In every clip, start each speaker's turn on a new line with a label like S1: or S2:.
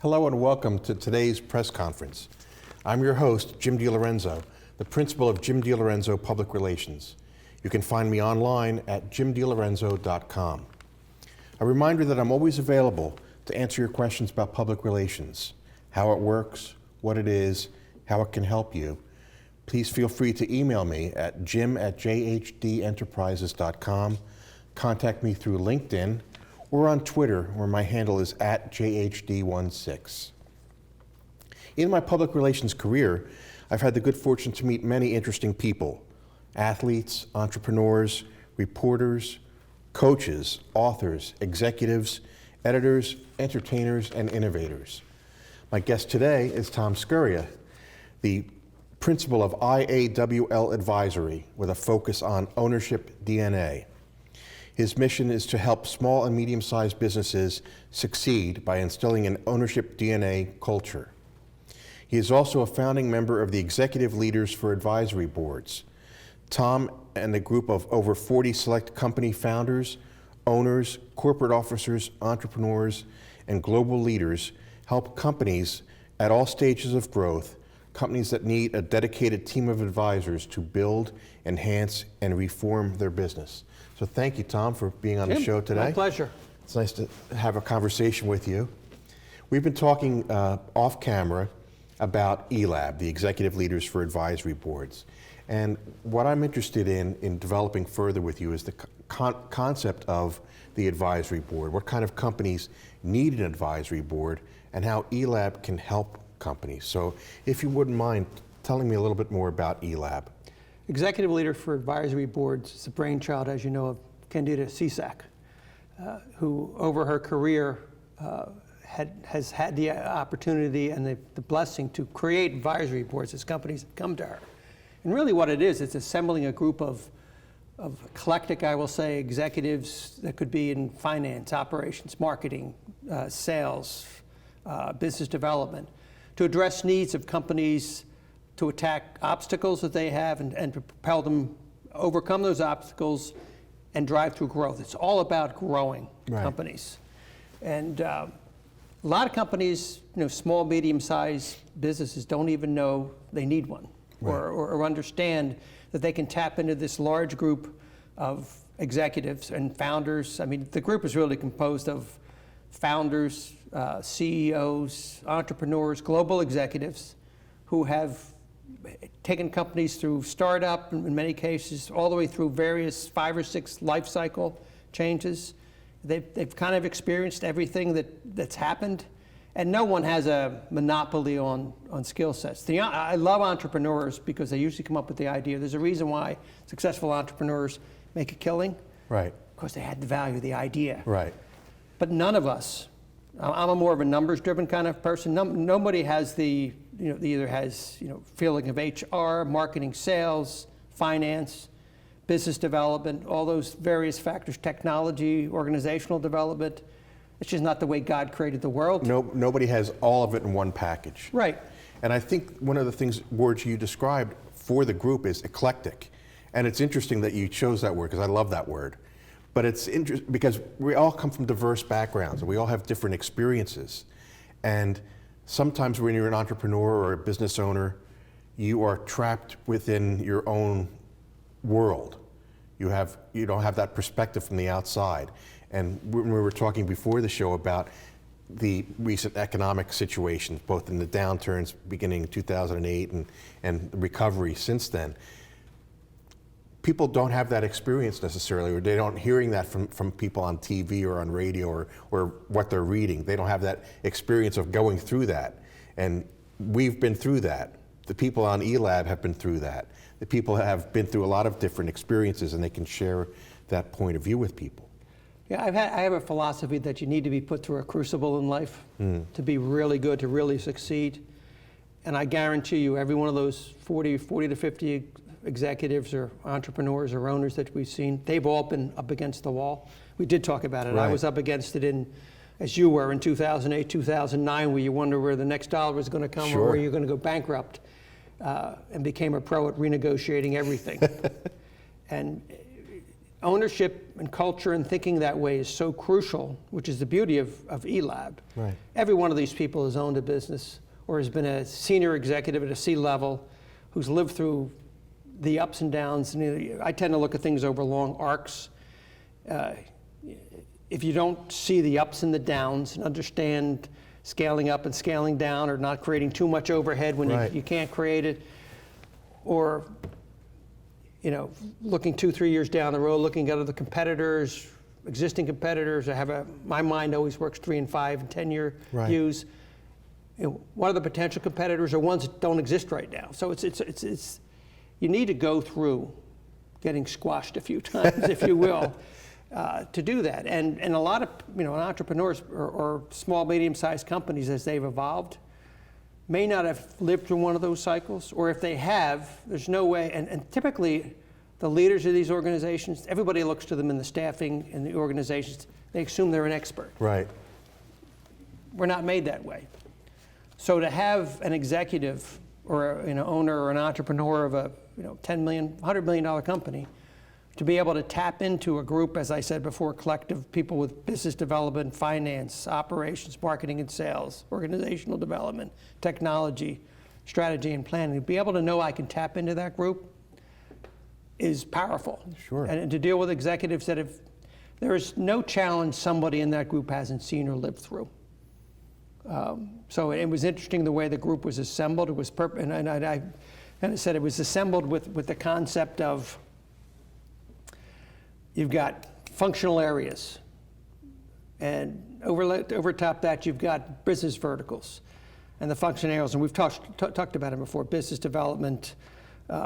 S1: Hello and welcome to today's press conference. I'm your host, Jim DiLorenzo, the principal of Jim DiLorenzo Public Relations. You can find me online at jimdilorenzo.com. A reminder that I'm always available to answer your questions about public relations, how it works, what it is, how it can help you. Please feel free to email me at jim@jhdenterprises.com, contact me through LinkedIn, or on Twitter, where my handle is @JHD16. In my public relations career, I've had the good fortune to meet many interesting people: athletes, entrepreneurs, reporters, coaches, authors, executives, editors, entertainers, and innovators. My guest today is Tom Scurria, the principal of IAWL Advisory, with a focus on ownership DNA. His mission is to help small and medium-sized businesses succeed by instilling an ownership DNA culture. He is also a founding member of the Executive Leaders for Advisory Boards. Tom and a group of over 40 select company founders, owners, corporate officers, entrepreneurs, and global leaders help companies at all stages of growth, companies that need a dedicated team of advisors to build, enhance, and reform their business. So thank you, Tom, for being on the show today.
S2: My pleasure.
S1: It's nice to have a conversation with you. We've been talking off camera about ELAB, the Executive Leaders for Advisory Boards. And what I'm interested in developing further with you is the concept of the advisory board. What kind of companies need an advisory board and how ELAB can help companies. So if you wouldn't mind telling me a little bit more about ELAB.
S2: Executive Leader for Advisory Boards is the brainchild, as you know, of Candida Cisak, who over her career has had the opportunity and the blessing to create advisory boards as companies have come to her. And really what it is, it's assembling a group of eclectic, I will say, executives that could be in finance, operations, marketing, sales, business development, to address needs of companies, to attack obstacles that they have and to propel them, overcome those obstacles and drive through growth. It's all about growing companies. And a lot of companies, small, medium-sized businesses don't even know they need one or understand that they can tap into this large group of executives and founders. I mean, the group is really composed of founders, CEOs, entrepreneurs, global executives who have taken companies through startup, in many cases, all the way through various 5 or 6 life cycle changes. They've kind of experienced everything that's happened, and no one has a monopoly on skill sets. I love entrepreneurs because they usually come up with the idea. There's a reason why successful entrepreneurs make a killing.
S1: Right.
S2: Because they had the value, the idea.
S1: Right.
S2: But none of us, I'm a more of a numbers-driven kind of person. Nobody has either has feeling of HR, marketing, sales, finance, business development, all those various factors, technology, organizational development. It's just not the way God created the world.
S1: Nobody has all of it in one package.
S2: Right.
S1: And I think one of the words you described for the group is eclectic. And it's interesting that you chose that word because I love that word. But it's interesting because we all come from diverse backgrounds and we all have different experiences. And sometimes when you're an entrepreneur or a business owner, you are trapped within your own world. You don't have that perspective from the outside. And when we were talking before the show about the recent economic situations, both in the downturns beginning in 2008 and the recovery since then, people don't have that experience necessarily, or they don't hearing that from people on TV or on radio or what they're reading. They don't have that experience of going through that. And we've been through that. The people on ELAB have been through that. The people have been through a lot of different experiences and they can share that point of view with people.
S2: Yeah, I have a philosophy that you need to be put through a crucible in life to be really good, to really succeed. And I guarantee you, every one of those 40 to 50 executives or entrepreneurs or owners that we've seen, they've all been up against the wall. We did talk about it. Right. I was up against it as you were in 2008, 2009, where you wonder where the next dollar was going to come or where you're going to go bankrupt, and became a pro at renegotiating everything. And ownership and culture and thinking that way is so crucial, which is the beauty of ELAB.
S1: Right.
S2: Every one of these people has owned a business or has been a senior executive at a C-level who's lived through the ups and downs. And I tend to look at things over long arcs. If you don't see the ups and the downs and understand scaling up and scaling down or not creating too much overhead when
S1: Right.
S2: you can't create it, or looking 2-3 years down the road, looking at other competitors, existing competitors. My mind always works 3 and 5 and 10-year
S1: Right.
S2: views. What are the potential competitors or ones that don't exist right now? So it's you need to go through getting squashed a few times, if you will, to do that. And a lot of entrepreneurs or small, medium-sized companies, as they've evolved, may not have lived through one of those cycles, or if they have, there's no way. And typically, the leaders of these organizations, everybody looks to them in the staffing and the organizations. They assume they're an expert.
S1: Right.
S2: We're not made that way. So to have an executive or owner or an entrepreneur of a $10 million, $100 million company, to be able to tap into a group, as I said before, collective people with business development, finance, operations, marketing and sales, organizational development, technology, strategy and planning, to be able to know I can tap into that group is powerful.
S1: Sure.
S2: And to deal with executives that there is no challenge somebody in that group hasn't seen or lived through. So it was interesting the way the group was assembled. It was and I said it was assembled with the concept of you've got functional areas, and over top that you've got business verticals, and the function areas. And we've talked about it before: business development,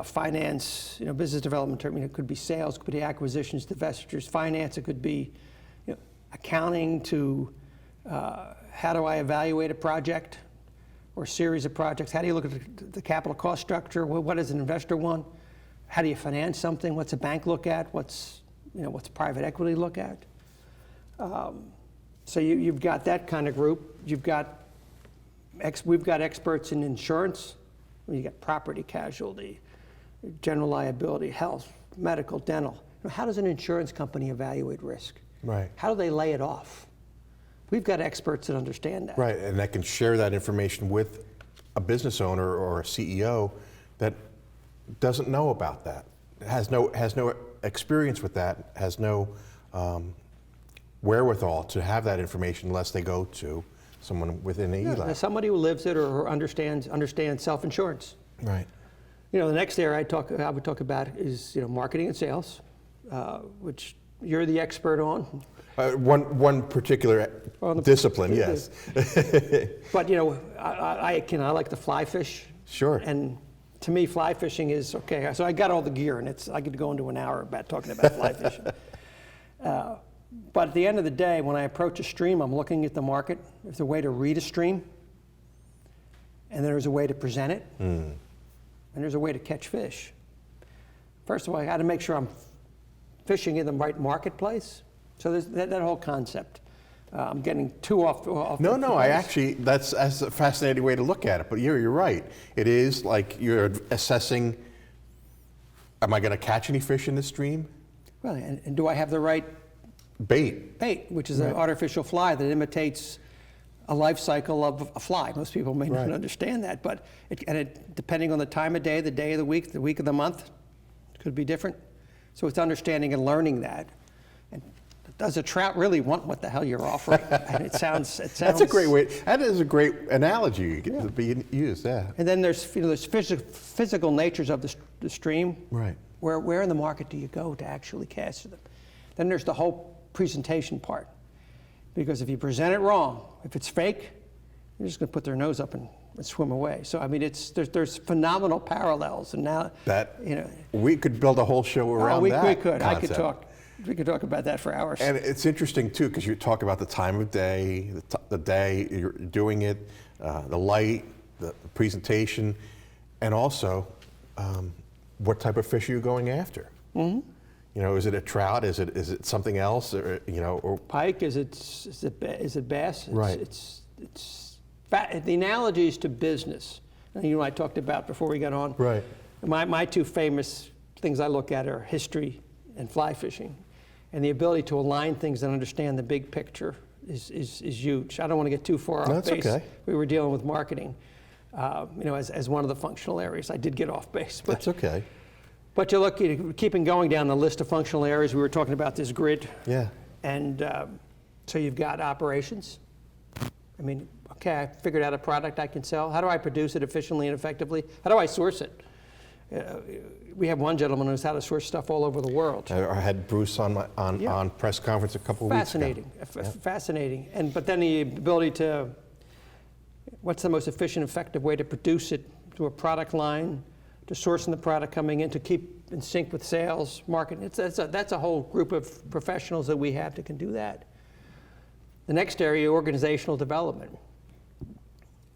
S2: finance. Business development. It could be sales, it could be acquisitions, divestitures. Finance. It could be accounting to how do I evaluate a project or series of projects? How do you look at the capital cost structure? What does an investor want? How do you finance something? What's a bank look at? What's private equity look at? So you've got that kind of group. We've got experts in insurance. You got property casualty, general liability, health, medical, dental. How does an insurance company evaluate risk?
S1: Right.
S2: How do they lay it off? We've got experts that understand that.
S1: Right, and that can share that information with a business owner or a CEO that doesn't know about that, has no experience with that, has no wherewithal to have that information unless they go to someone within the ELAB.
S2: Somebody who lives it or understands self-insurance.
S1: Right.
S2: The next area I would talk about is marketing and sales, which you're the expert on.
S1: One particular discipline, yes.
S2: But I like to fly fish.
S1: Sure.
S2: And to me, fly fishing is okay. So I got all the gear, and I could go into an hour about talking about fly fishing. But at the end of the day, when I approach a stream, I'm looking at the market. There's a way to read a stream, and there's a way to present it, and there's a way to catch fish. First of all, I got to make sure I'm fishing in the right marketplace. So there's that whole concept. I'm getting too off.
S1: No, that's a fascinating way to look at it. But you're right. It is like you're assessing, am I going to catch any fish in this stream?
S2: Well, and do I have the right
S1: bait,
S2: which is an artificial fly that imitates a life cycle of a fly. Most people may not understand that, but depending on the time of day of the week of the month, it could be different. So it's understanding and learning that. And does a trout really want what the hell you're offering? And it sounds.
S1: That's a great way. That is a great analogy to be used. Yeah.
S2: And then there's physical natures of the stream.
S1: Right.
S2: Where in the market do you go to actually cast them? Then there's the whole presentation part. Because if you present it wrong, if it's fake, you're just going to put their nose up and swim away. So I mean, there's phenomenal parallels, and now
S1: we could build a whole show around that.
S2: We could.
S1: Concept.
S2: We could talk about that for hours.
S1: And it's interesting too, because you talk about the time of day, the day you're doing it, the light, the presentation, and also what type of fish are you going after? Mm-hmm. Is it a trout? Is it something else? Or
S2: pike? Is it bass?
S1: Right.
S2: The analogies to business. I talked about before we got on.
S1: Right.
S2: My two famous things I look at are history and fly fishing. And the ability to align things and understand the big picture is huge. I don't want to get too far off base.
S1: Okay.
S2: We were dealing with marketing, as one of the functional areas. I did get off base. But,
S1: That's okay.
S2: But you look, keeping going down the list of functional areas, we were talking about this grid.
S1: Yeah.
S2: And so you've got operations. I mean, okay, I figured out a product I can sell. How do I produce it efficiently and effectively? How do I source it? We have one gentleman who knows how to source stuff all over the world.
S1: I had Bruce on press conference a couple of weeks ago.
S2: Fascinating. But then the ability to, what's the most efficient, effective way to produce it to a product line, to sourcing the product coming in, to keep in sync with sales, marketing. That's a whole group of professionals that we have that can do that. The next area, organizational development.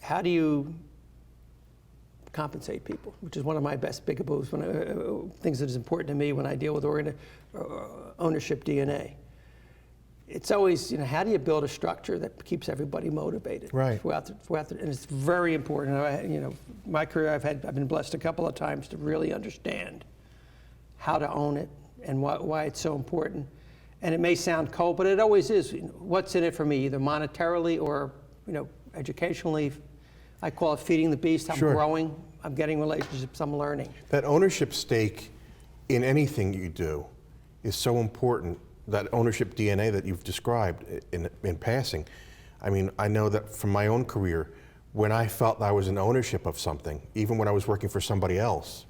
S2: How do you compensate people, which is one of my best bigaboos, things that is important to me when I deal with ownership DNA. It's always, how do you build a structure that keeps everybody motivated?
S1: Right.
S2: And it's very important. My career, I've been blessed a couple of times to really understand how to own it and why it's so important. And it may sound cold, but it always is. What's in it for me, either monetarily or, educationally? I call it feeding the beast. I'm growing. I'm getting relationships. I'm learning.
S1: That ownership stake in anything you do is so important. That ownership DNA that you've described in passing. I mean, I know that from my own career, when I felt I was in ownership of something, even when I was working for somebody else,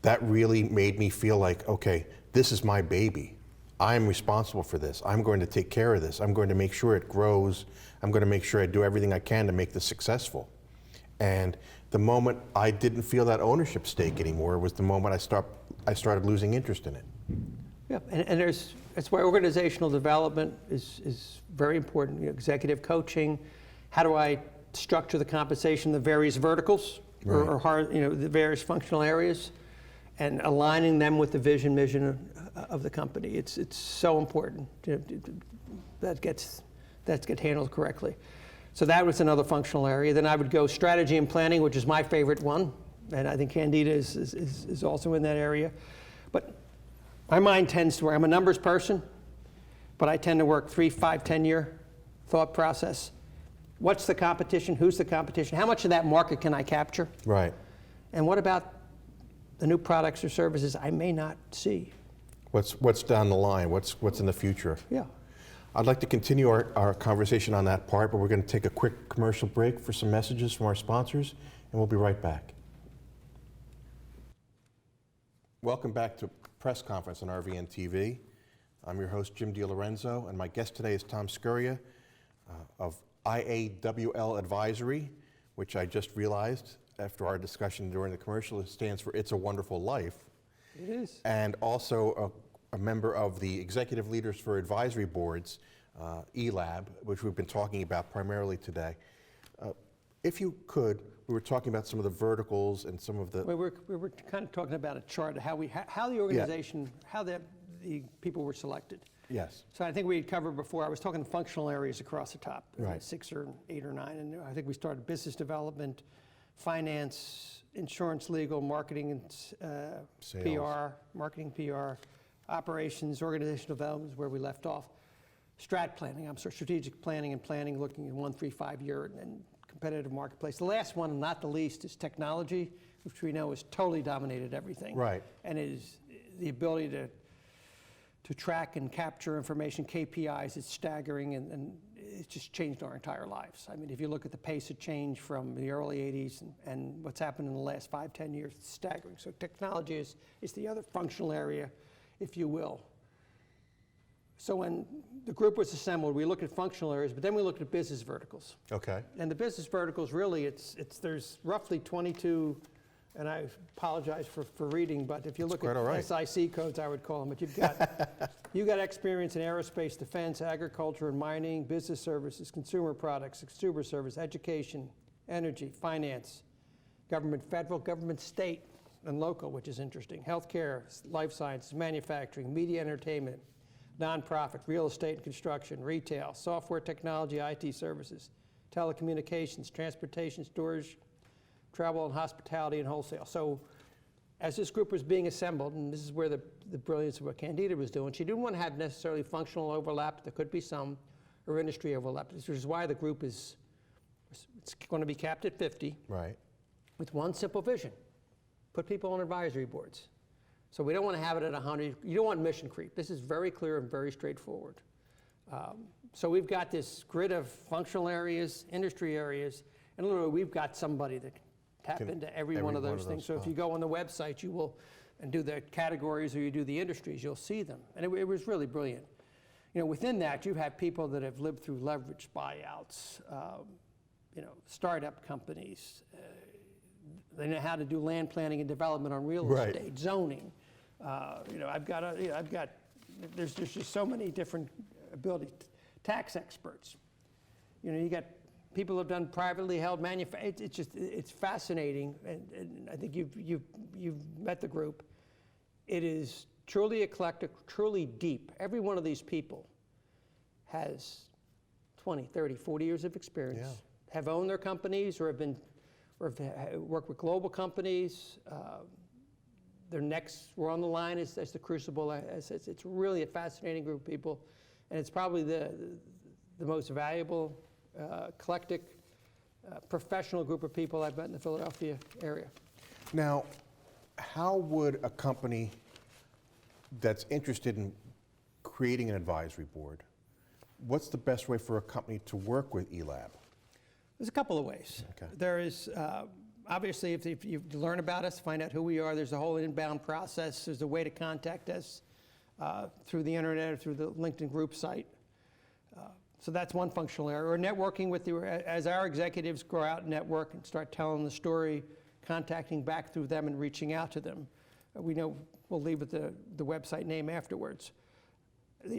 S1: that really made me feel like, okay, this is my baby. I'm responsible for this. I'm going to take care of this. I'm going to make sure it grows. I'm going to make sure I do everything I can to make this successful. And the moment I didn't feel that ownership stake anymore was the moment I started losing interest in it.
S2: Yeah, and that's why organizational development is very important. Executive coaching. How do I structure the compensation, the various verticals,
S1: right,
S2: or the various functional areas, and aligning them with the vision, mission of the company. It's so important that gets handled correctly. So that was another functional area. Then I would go strategy and planning, which is my favorite one, and I think Candida is also in that area. But my mind tends to work. I'm a numbers person, but I tend to work 3, 5, 10-year thought process. What's the competition? Who's the competition? How much of that market can I capture?
S1: Right.
S2: And what about the new products or services I may not see?
S1: What's down the line? What's in the future?
S2: Yeah.
S1: I'd like to continue our conversation on that part, but we're going to take a quick commercial break for some messages from our sponsors, and we'll be right back. Welcome back to Press Conference on RVN TV. I'm your host, Jim DiLorenzo, and my guest today is Tom Scurria of IAWL Advisory, which I just realized after our discussion during the commercial, it stands for It's a Wonderful Life.
S2: It is.
S1: And also a member of the Executive Leaders for Advisory Boards, ELAB, which we've been talking about primarily today. If you could, we were talking about some of the verticals and some of the...
S2: We were kind of talking about a chart of how the organization, how the people were selected.
S1: Yes.
S2: So I think we had covered before, I was talking functional areas across the top,
S1: Right.
S2: 6 or 8 or 9, and I think we started business development, finance, insurance, legal, marketing, and PR, marketing, PR, operations, organizational development is where we left off. Strat planning, strategic planning and planning, looking at 1, 3, 5 year and competitive marketplace. The last one, and not the least, is technology, which we know has totally dominated everything.
S1: Right.
S2: And it is the ability to track and capture information, KPIs, it's staggering, and it's just changed our entire lives. I mean, if you look at the pace of change from the early 80s and what's happened in the last 5, 10 years, it's staggering. So technology is the other functional area, if you will. So when the group was assembled, we looked at functional areas, but then we looked at business verticals.
S1: Okay.
S2: And the business verticals, really, there's roughly 22, and I apologize for reading, but if you look at SIC codes, I would call them, but you've got experience in aerospace, defense, agriculture and mining, business services, consumer products, consumer service, education, energy, finance, government federal, government state and local, which is interesting, healthcare, life sciences, manufacturing, media entertainment, nonprofit, real estate and construction, retail, software technology, IT services, telecommunications, transportation, storage, travel and hospitality and wholesale. So as this group was being assembled, and this is where the brilliance of what Candida was doing, she didn't want to have necessarily functional overlap. There could be some, or industry overlap, which is why the group it's going to be capped at 50.
S1: Right.
S2: With one simple vision: put people on advisory boards. So we don't want to have it at 100. You don't want mission creep. This is very clear and very straightforward. So we've got this grid of functional areas, industry areas, and literally we've got somebody that can tap into every one of those things. So if you go on the website, you will, and do the categories or you do the industries, you'll see them. And it was really brilliant. You know, within that, you have people that have lived through leveraged buyouts, you know, startup companies. They know how to do land planning and development on real estate, zoning. You know, there's just so many different abilities. Tax experts. You know, you got people who have done privately held manufacturing. It's fascinating, and I think you've met the group. It is truly eclectic, truly deep. Every one of these people has 20, 30, 40 years of experience, have owned their companies or have worked with global companies. Their necks were on the line as the crucible. It's really a fascinating group of people, and it's probably the most valuable, eclectic, professional group of people I've met in the Philadelphia area.
S1: Now, how would a company that's interested in creating an advisory board, what's the best way for a company to work with ELAB?
S2: There's a couple of ways.
S1: Okay.
S2: There is, obviously, if you learn about us, find out who we are, there's a whole inbound process. There's a way to contact us through the internet or through the LinkedIn group site. So that's one functional area. Or networking with as our executives go out and network and start telling the story, contacting back through them and reaching out to them. We know we'll leave with the website name afterwards.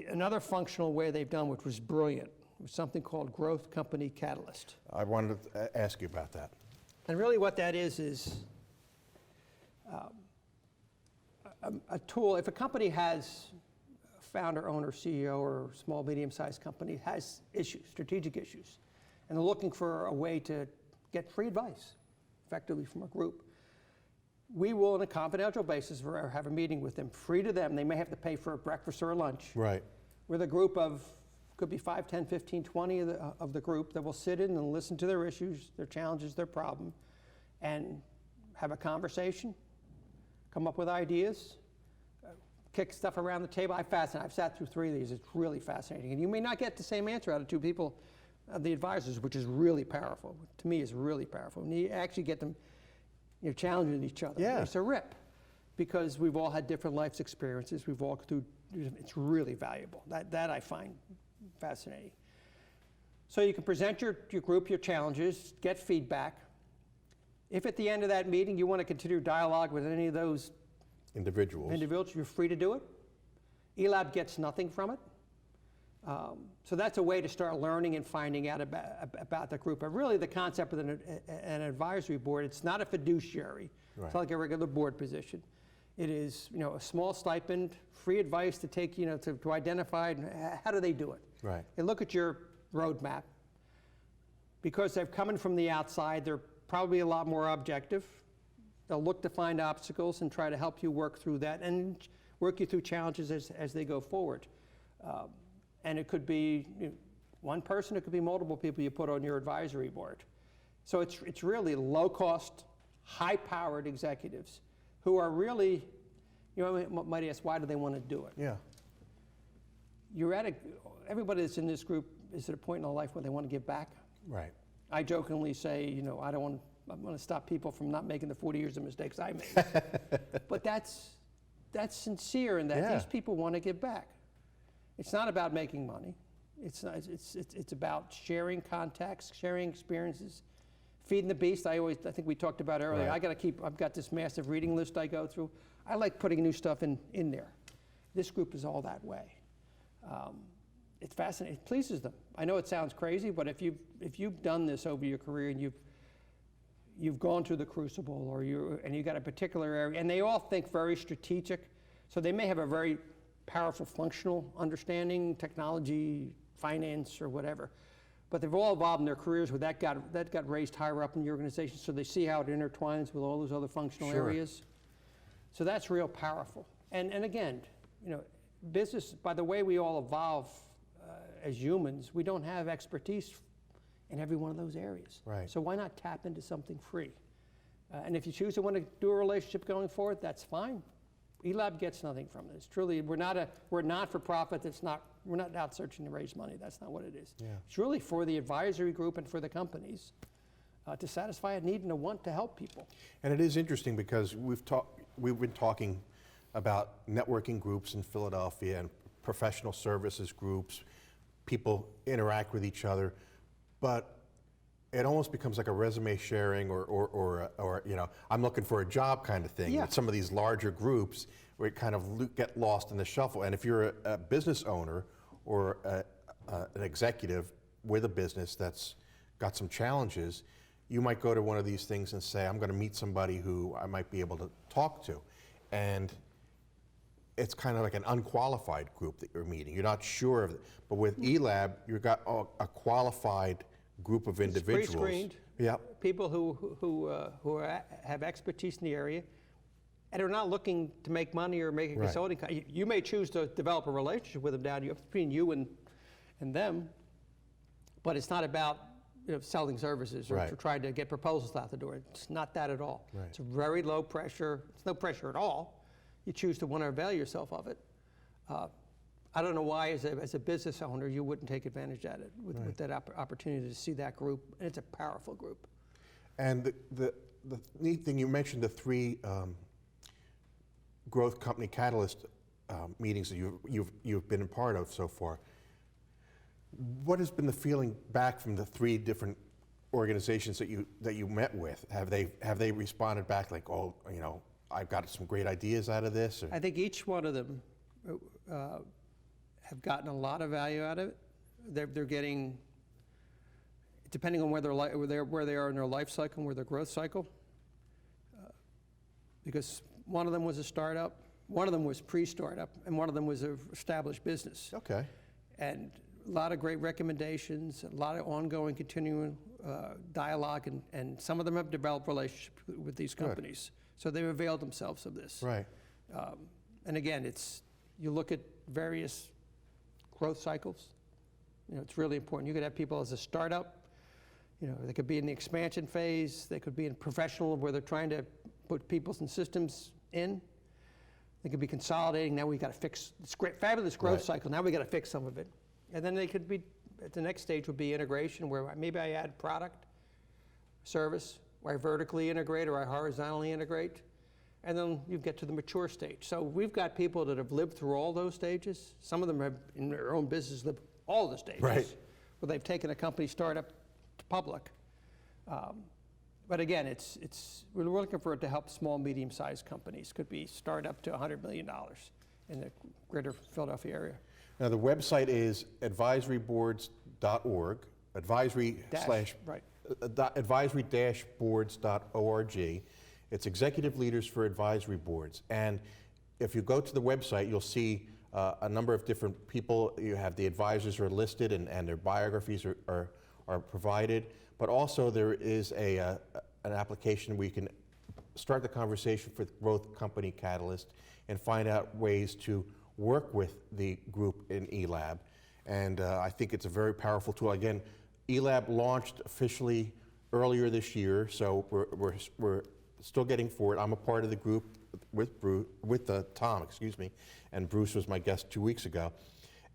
S2: Another functional way they've done, which was brilliant, was something called Growth Company Catalyst.
S1: I wanted to ask you about that.
S2: And really what that is a tool. If a company has a founder, owner, CEO, or small, medium-sized company has issues, strategic issues, and they're looking for a way to get free advice, effectively from a group, we will, on a confidential basis, have a meeting with them, free to them. They may have to pay for a breakfast or a lunch.
S1: Right.
S2: With a group of, could be 5, 10, 15, 20 of the group that will sit in and listen to their issues, their challenges, their problem, and have a conversation, come up with ideas, kick stuff around the table. I've sat through 3 of these. It's really fascinating. And you may not get the same answer out of 2 people, the advisors, which is really powerful. To me, is really powerful. And you actually get them, you know, challenging each other.
S1: Yeah.
S2: It's a rip, because we've all had different life experiences. We've walked through. It's really valuable. That I find fascinating. So you can present your group your challenges, get feedback. If at the end of that meeting you want to continue dialogue with any of those individuals, you're free to do it. ELAB gets nothing from it. So that's a way to start learning and finding out about the group. But really the concept of an advisory board, it's not a fiduciary. Right. It's not like a regular board position. It is, you know, a small stipend, free advice to take, you know, to identify how do they do it.
S1: Right.
S2: They look at your roadmap. Because they're coming from the outside, they're probably a lot more objective. They'll look to find obstacles and try to help you work through that and work you through challenges as they go forward. And it could be, you know, one person, it could be multiple people you put on your advisory board. So it's really low-cost, high-powered executives who are really, you know, might ask, why do they want to do it?
S1: Yeah.
S2: Everybody that's in this group is at a point in their life where they want to give back.
S1: Right.
S2: I jokingly say, you know, I want to stop people from not making the 40 years of mistakes I made. But that's sincere in that these people want to give back. It's not about making money. It's about sharing contacts, sharing experiences, feeding the beast. I think we talked about earlier. Right. I've got this massive reading list I go through. I like putting new stuff in there. This group is all that way. It's fascinating. It pleases them. I know it sounds crazy, but if you've done this over your career and you've gone through the crucible, and you got a particular area, and they all think very strategic, so they may have a very powerful functional understanding, technology, finance, or whatever, but they've all evolved in their careers where that got raised higher up in the organization, so they see how it intertwines with all those other functional areas. So that's real powerful. And again, you know, business, by the way we all evolve as humans, we don't have expertise in every one of those areas.
S1: Right.
S2: So why not tap into something free? And if you choose to want to do a relationship going forward, that's fine. ELAB gets nothing from this. Truly, we're not for profit. We're not out searching to raise money. That's not what it is.
S1: Yeah.
S2: It's really for the advisory group and for the companies to satisfy a need and a want to help people.
S1: And it is interesting because we've been talking about networking groups in Philadelphia and professional services groups. People interact with each other, but it almost becomes like a resume sharing or you know, I'm looking for a job kind of thing.
S2: Yeah.
S1: With some of these larger groups where it kind of get lost in the shuffle. And if you're a business owner or an executive with a business that's got some challenges, you might go to one of these things and say, I'm going to meet somebody who I might be able to talk to. And it's kind of like an unqualified group that you're meeting. You're not sure of it. But with ELAB, you've got a qualified group of individuals.
S2: It's pre-screened.
S1: Yeah.
S2: People who have expertise in the area and are not looking to make money or make a consulting. You may choose to develop a relationship with them between you and them, but it's not about selling services or trying to get proposals out the door. It's not that at all.
S1: Right.
S2: It's very low pressure. It's no pressure at all. You choose to want to avail yourself of it. I don't know why, as a business owner, you wouldn't take advantage of it with that opportunity to see that group. And it's a powerful group.
S1: And the neat thing, you mentioned the 3 growth company catalyst meetings that you've been a part of so far. What has been the feeling back from the 3 different organizations that you met with? Have they responded back like, oh, you know, I've got some great ideas out of this? Or?
S2: I think each one of them have gotten a lot of value out of it. They're getting, depending on where they are in their life cycle and where their growth cycle, because one of them was a startup, one of them was pre-startup, and one of them was an established business.
S1: Okay.
S2: And a lot of great recommendations, a lot of ongoing, continuing dialogue, and some of them have developed relationships with these companies. So they've availed themselves of this.
S1: Right.
S2: And again, you look at various growth cycles. It's really important. You could have people as a startup. They could be in the expansion phase. They could be in professional where they're trying to put people and systems in. They could be consolidating. Now we got to fix this great, fabulous growth cycle. Now we got to fix some of it. And then they could be at the next stage would be integration, where maybe I add product, service, or I vertically integrate or I horizontally integrate. And then you get to the mature stage. So we've got people that have lived through all those stages. Some of them have, in their own business, lived all the stages.
S1: Right.
S2: Where they've taken a company startup to public. But again, we're looking for it to help small, medium-sized companies. Could be startup to $100 million in the greater Philadelphia area.
S1: Now the website is advisoryboards.org, advisory-boards.org. It's executive leaders for advisory boards. And if you go to the website, you'll see a number of different people. You have the advisors are listed and their biographies are provided. But also there is an application where you can start the conversation for Growth Company Catalyst and find out ways to work with the group in ELAB. And I think it's a very powerful tool. Again, ELAB launched officially earlier this year, so we're still getting forward. I'm a part of the group with Tom, and Bruce was my guest 2 weeks ago.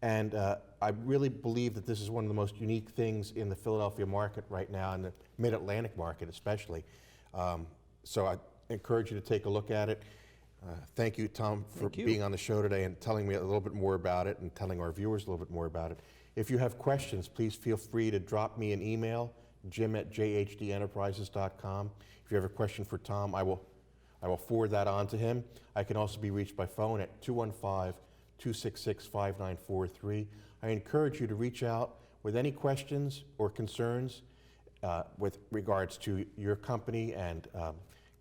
S1: And I really believe that this is one of the most unique things in the Philadelphia market right now, and the Mid-Atlantic market especially. So I encourage you to take a look at it. Thank you, Tom, for being on the show today and telling me a little bit more about it and telling our viewers a little bit more about it. If you have questions, please feel free to drop me an email, jim@jhdenterprises.com. If you have a question for Tom, I will forward that on to him. I can also be reached by phone at 215-266-5943. I encourage you to reach out with any questions or concerns with regards to your company and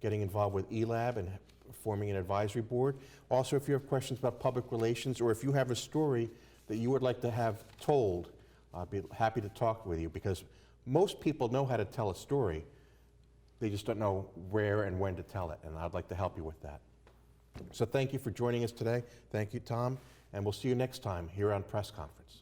S1: getting involved with ELAB and forming an advisory board. Also, if you have questions about public relations or if you have a story that you would like to have told, I'd be happy to talk with you, because most people know how to tell a story. They just don't know where and when to tell it, and I'd like to help you with that. So thank you for joining us today. Thank you, Tom, and we'll see you next time here on Press Conference.